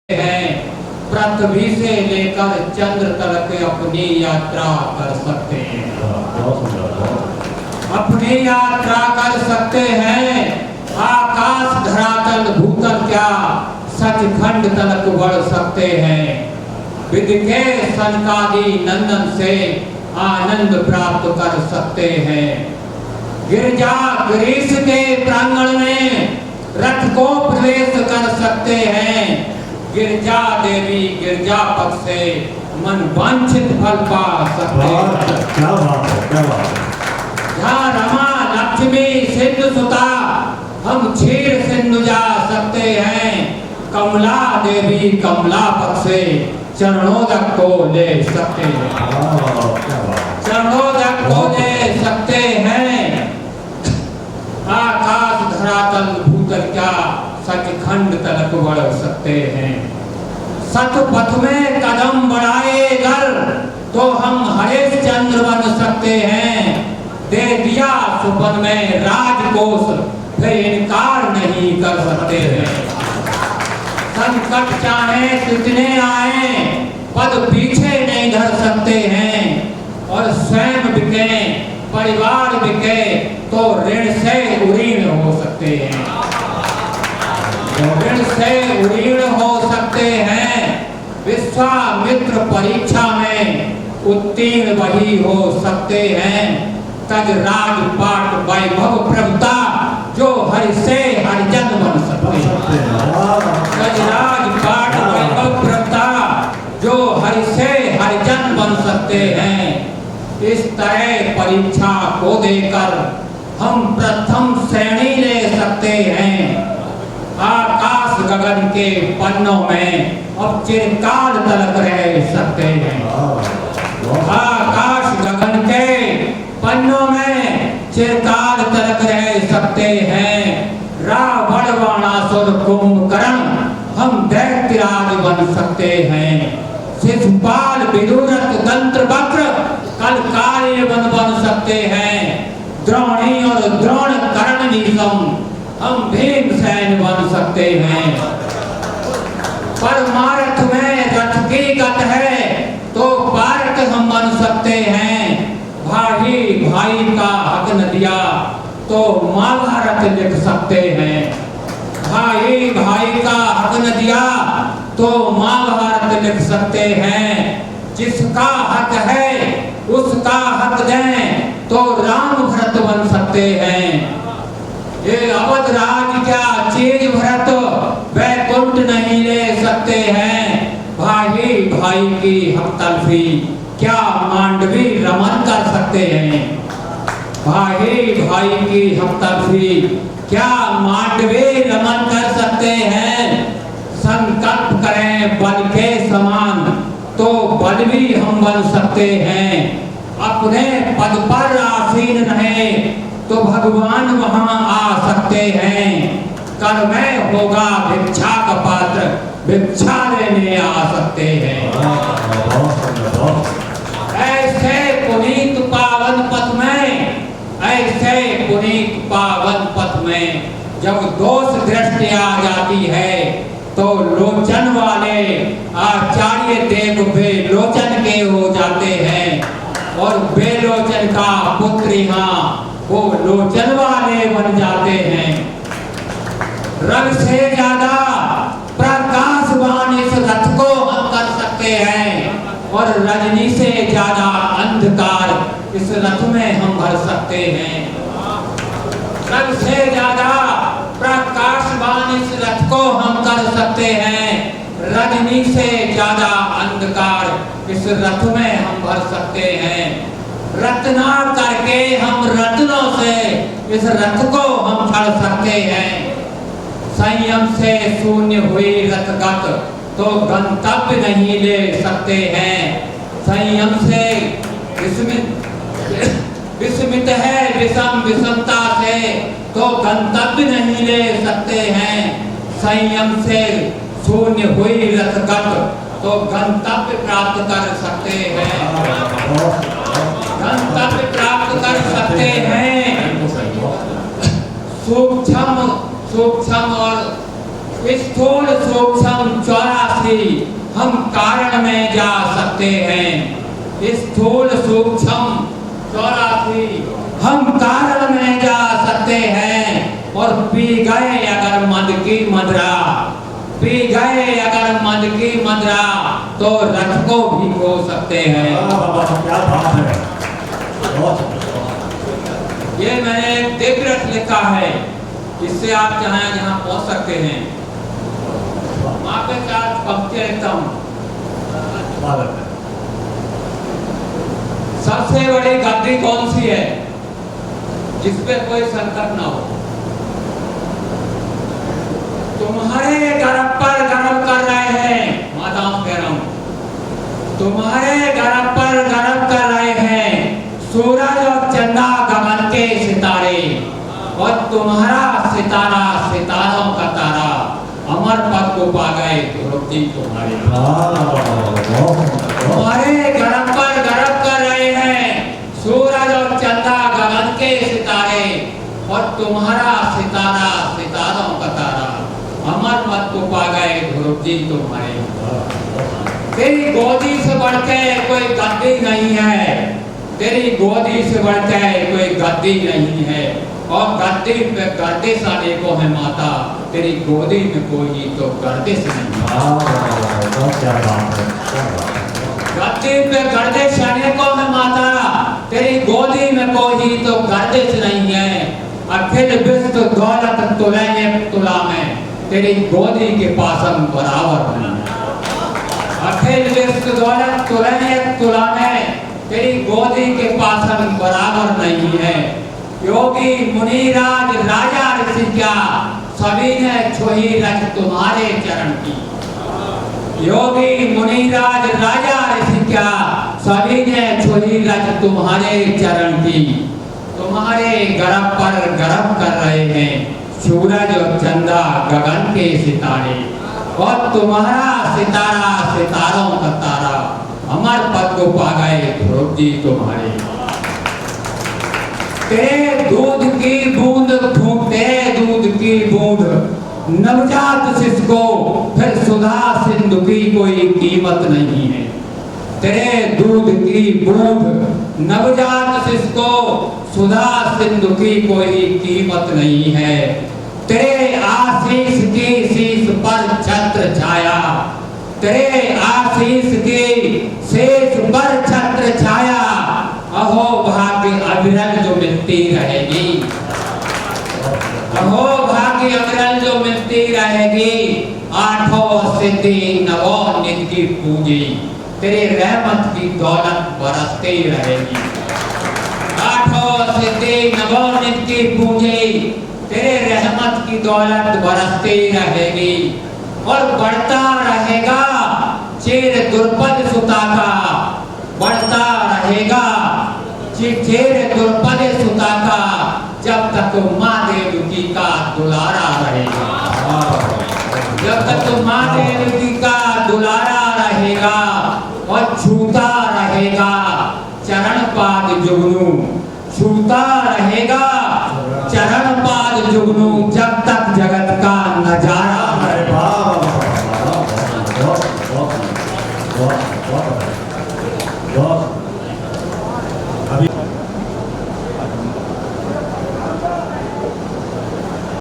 हैं, पृथ्वी से लेकर चंद्र तक अपनी यात्रा कर सकते हैं। अपनी यात्रा कर सकते हैं। आकाश धरातल भूतल क्या सचखंड तक बढ़ सकते हैं। विधि के सनकादि नंदन से आनंद प्राप्त कर सकते हैं। गिरजा ग्रीस के प्रांगण में रथ को प्रवेश कर सकते हैं। गिरजा देवी गिरजा पद से मन वांछित फल पा सकते हैं। क्या बात है, क्या बात है। जहाँ रमा लक्ष्मी सिंधु सुता हम क्षीर सिंधु जा सकते हैं। कमला देवी कमला पद से चरणोदक को ले सकते हैं। चरणोदक को ले सकते हैं। आकाश धरातल भूतल क्या सचखंड तलक बढ़ सकते हैं। सतपथ में कदम बढ़ाए अगर तो हम हरिश्चंद्र बन सकते हैं। दे दिया सुपन में राजकोष फिर इनकार नहीं कर सकते हैं। संकट चाहे कितने आए पद पीछे नहीं धर सकते हैं। और स्वयं बिके परिवार बिके तो ऋण से उरीण हो सकते हैं। ऋण से उरीण हो सकते हैं। विश्वामित्र परीक्षा में उत्तीर्ण वही हो सकते हैं। तज राजपाट वैभव प्रभुता जो हरि से हरिजन बन सकते हैं। तज राजपाट वैभव प्रभुता जो हरि से हरिजन बन सकते हैं। इस तरह परीक्षा को देकर हम प्रथम श्रेणी ले सकते हैं। आकाश गगन के पन्नों में अब चिरकाल तलक रह सकते हैं। आकाश गगन के पन्नों में चिरकाल तलक रह सकते हैं। रावण बाणासुर कुंभकर्ण हम दैत्यराज बन सकते हैं। शिशुपाल विदुरथ तंत्र वक्र कल कार्य बन सकते हैं। द्रोणी और द्रोण कर्ण निशम हम भीमसेन बन सकते हैं। परमार्थ में रथ की गत है तो पारक हम बन सकते हैं। भाई भाई का हक न दिया तो महाभारत लिख सकते हैं। भाई भाई का हक न दिया तो महाभारत लिख सकते हैं। जिसका हक है उसका हक दें तो राम भरत बन सकते हैं। ये अवध राज क्या चीज भरत वैकुंठ नहीं ले सकते हैं। भाई भाई की हक तलफी क्या मांडवी रमन कर सकते हैं। भाई भाई की हक तलफी क्या मांडवी रमन कर सकते हैं। संकल्प करें बल के समान तो बल भी हम बन सकते हैं। अपने पद पर आसीन रहे तो भगवान वहां आ सकते हैं। कर में होगा भिक्षा का पात्र भिक्षा लेने आ सकते हैं। ऐसे पुनीत पावन पथ में ऐसे पुनीत पावन पथ में जब दोष दृष्टि आ जाती है तो लोचन वाले आचार्य देव बेलोचन के हो जाते हैं। और बेलोचन का पुत्र यहाँ वो लोचन वाले बन जाते हैं। रंग से ज्यादा प्रकाशवान इस रथ को हम कर सकते हैं। और रजनी से ज्यादा अंधकार इस रथ में हम भर सकते हैं। रंग से ज्यादा प्रकाशवान इस रथ को हम कर सकते हैं। रजनी से ज्यादा अंधकार इस रथ में हम भर सकते हैं। रत्ना करके हम रत्नों से इस रथ को हम भर सकते हैं। संयम से शून्य हुई रथगत तो गंतव्य नहीं ले सकते हैं। संयम से विस्मित है विषम विषमता से तो गंतव्य नहीं ले सकते हैं। संयम से शून्य हुई रथगत तो गंतव्य प्राप्त कर सकते हैं। गंतव्य प्राप्त कर सकते हैं। सूक्ष्म सूक्ष्म और स्थूल सूक्ष्म 84 हम कारण में जा सकते हैं। स्थूल सूक्ष्म 84 हम कारण में जा सकते हैं। और पी गए अगर मद की मदरा, पी गए अगर मद की मदरा, तो रथ को भी खो सकते हैं। क्या बात है, बहुत ये मैंने दिव्य रथ लिखा है, इससे आप चाहें जहां पहुंच सकते हैं। वहां पे 4 पंक्तियां लिखता हूं। स्वागत है। सबसे बड़ी गद्दी कौन सी है जिसपे कोई संकट ना हो? तुम्हारे गर्भ पर गर्भ कर रहे हैं, माताओं कह रहा हूं, तुम्हारे गर्भ पर गर्भ कर रहे हैं सूरज और चंदा गगन के सितारे, और तुम्हारा सितारा सितारों का तारा अमर पद को पा गए ध्रुव जी तुम्हारे। तुम्हारे गर्भ पर गर्भ कर रहे हैं सूरज और चंदा गगन के सितारे, और तुम्हारा सितारा सितारों का तारा अमर पद को पा गए ध्रुव जी तुम्हारे। तेरी गोदी से बढ़ के कोई गद्दी नहीं है, तेरी गोदी से बढ़ के कोई गद्दी नहीं है, और गद्दी पे गर्दिश आने को है माता, तेरी गोदी में कोई तो गर्दिश नहीं है। गद्दी पे गर्दिश आने को है माता, तेरी गोदी में कोई तो गर्दिश नहीं है। अखिल विश्व दौलत तुले एक तुला में, तेरी गोदी के पासन बराबर नहीं है। अखिल विश्व दौलत तुले एक तुला में, तेरी गोदी के पासन बराबर नहीं है। योगी मुनिराज राजा ऋषि क्या, सभी ने छोही रख तुम्हारे चरण की। योगी मुनिराज राजा ऋषि क्या, सभी ने छोही रख तुम्हारे चरण की। तुम्हारे गर्भ पर गर्भ कर रहे हैं सूरज और चंदा गगन के सितारे, और तुम्हारा सितारा सितारों का तारा अमर पद को पा गए ध्रुव जी तुम्हारे। तेरे दूध की बूंद फूंकते दूध की बूंद, नवजात शिशु को फिर सुधा सिंधु की कोई कीमत नहीं है। तेरे दूध की बूंद नवजात शिशु को सुधा सिंधु की कोई कीमत नहीं है। तेरे आशीष की शीश पर छत्र छाया, तेरे आशीष की शीश पर छत्र छाया, अहो भाग्य अविरल जो मिलती रहेगी, अहो भाग्य अविरल जो मिलती रहेगी। आठों सिद्धि नवो नित्य की पूजी, तेरे रहमत की दौलत बरसती रहेगी। आठों सिद्धि नवो नित्य की पूजी, तेरे रहमत की दौलत बरसती रहेगी। और बढ़ता रहेगा चेर दुर्पद सुता का, बढ़ता रहेगा चेर दुर्पद सुता का, जब तक माँ